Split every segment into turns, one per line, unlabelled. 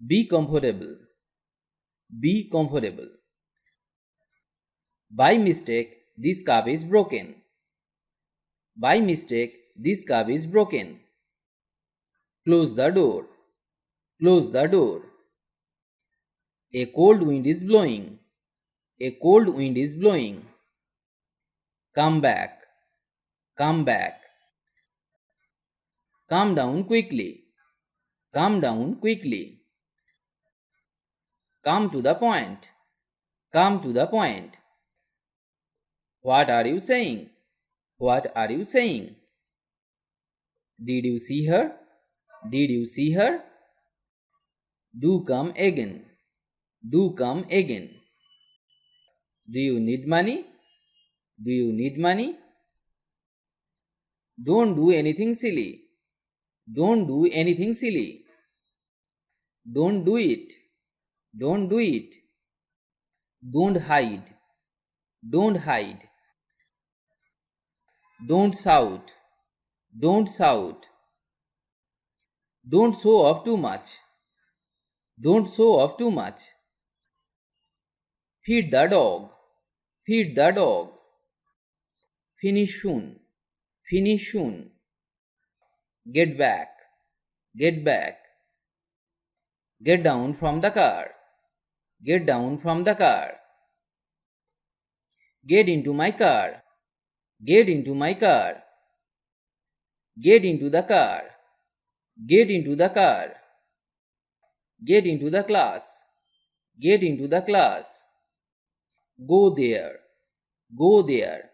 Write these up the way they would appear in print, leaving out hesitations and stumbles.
Be comfortable. Be comfortable. By mistake, this cup is broken. By mistake, this cup is broken. Close the door. Close the door. A cold wind is blowing. A cold wind is blowing. Come back. Come back. Come down quickly. Come down quickly. Come to the point. Come to the point. What are you saying? What are you saying? Did you see her? Did you see her? Do come again. Do come again. Do you need money? Do you need money? Don't do anything silly. Don't do anything silly. Don't do it. Don't do it. Don't hide. Don't hide. Don't shout. Don't shout. Don't show off too much. Don't show off too much. Feed the dog. Feed the dog. Finish soon. Finish soon. Get back. Get back. Get down from the car. Get down from the car. Get into my car. Get into my car. Get into the car. Get into the car. Get into the class. Get into the class. Go there. Go there.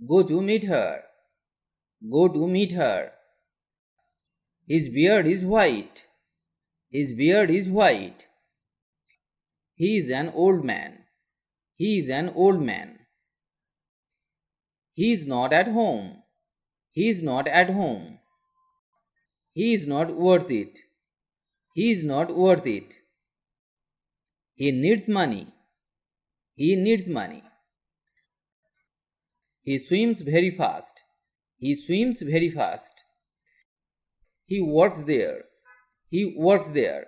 Go to meet her. Go to meet her. His beard is white. His beard is white. He is an old man. He is an old man. He is not at home. He is not at home. He is not worth it. He is not worth it. He needs money. He needs money. He swims very fast. He swims very fast. He works there. He works there.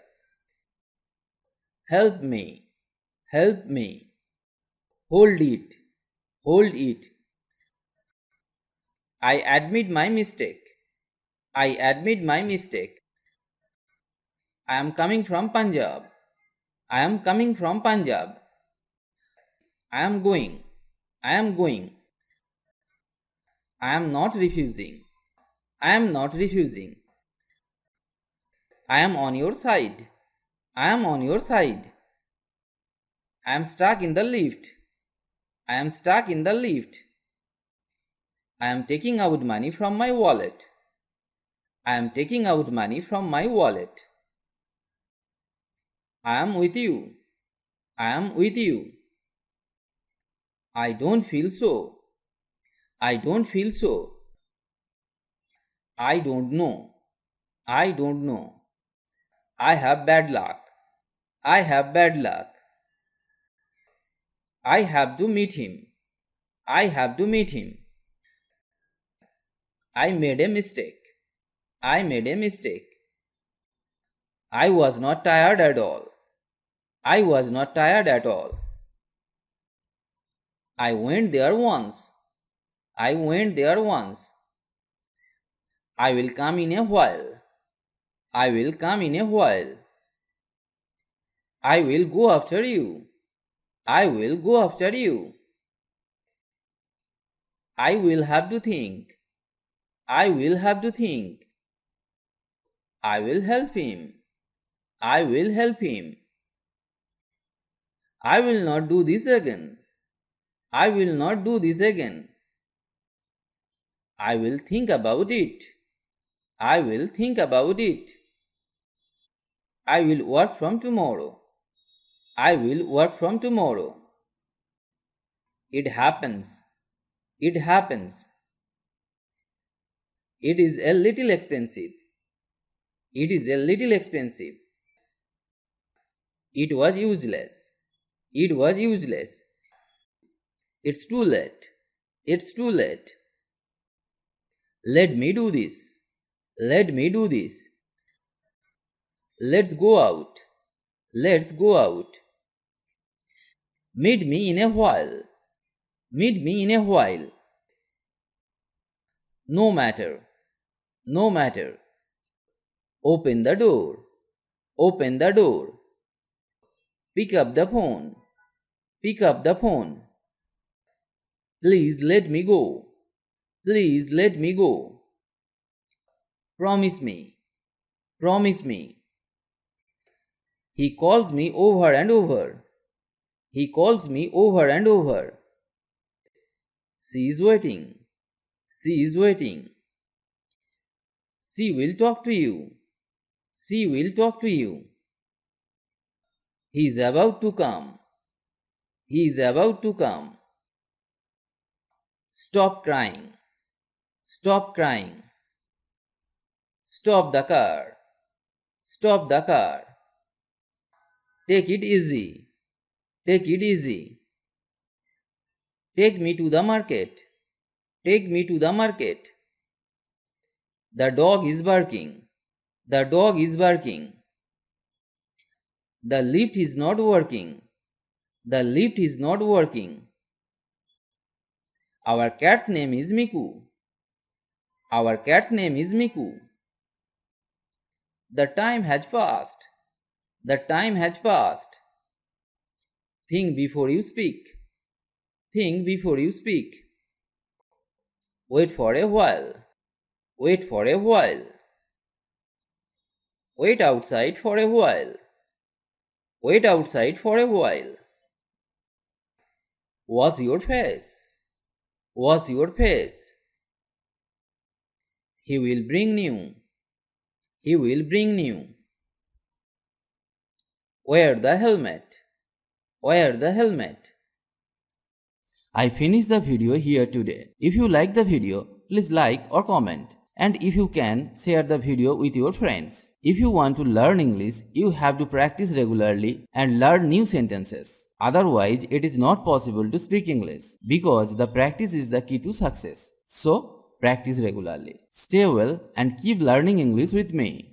Help me. Help me. Hold it. Hold it. I admit my mistake. I admit my mistake. I am coming from Punjab. I am coming from Punjab. I am going. I am going. I am not refusing. I am not refusing. I am on your side. I am on your side. I am stuck in the lift. I am stuck in the lift. I am taking out money from my wallet. I am taking out money from my wallet. I am with you. I am with you. I don't feel so. I don't feel so. I don't know. I don't know. I have bad luck. I have bad luck. I have to meet him. I have to meet him. I made a mistake. I made a mistake. I was not tired at all. I was not tired at all. I went there once. I went there once. I will come in a while. I will come in a while. I will go after you. I will go after you. I will have to think. I will have to think. I will help him. I will help him. I will not do this again. I will not do this again. I will think about it. I will think about it. I will work from tomorrow. I will work from tomorrow. It happens. It happens. It is a little expensive. It is a little expensive. It was useless. It was useless. It's too late. It's too late. Let me do this. Let me do this. Let's go out. Let's go out. Meet me in a while. Meet me in a while. No matter. No matter. Open the door. Open the door. Pick up the phone. Pick up the phone. Please let me go. Please let me go. Promise me. Promise me. He calls me over and over. He calls me over and over. She is waiting. She is waiting. She will talk to you. She will talk to you. He is about to come. He is about to come. Stop crying. Stop crying. Stop the car. Stop the car. Take it easy. Take it easy. Take me to the market. Take me to the market. The dog is barking. The dog is barking. The lift is not working. The lift is not working. Our cat's name is Miku. Our cat's name is Miku. The time has passed. The time has passed. Think before you speak. Think before you speak. Wait for a while. Wait for a while. Wait outside for a while. Wait outside for a while. Wash your face. Wash your face. He will bring new. He will bring new. Wear the helmet. Wear the helmet. I finished the video here today. If you like the video, please like or comment. And if you can, share the video with your friends. If you want to learn English, you have to practice regularly and learn new sentences. Otherwise, it is not possible to speak English because the practice is the key to success. So, practice regularly. Stay well and keep learning English with me.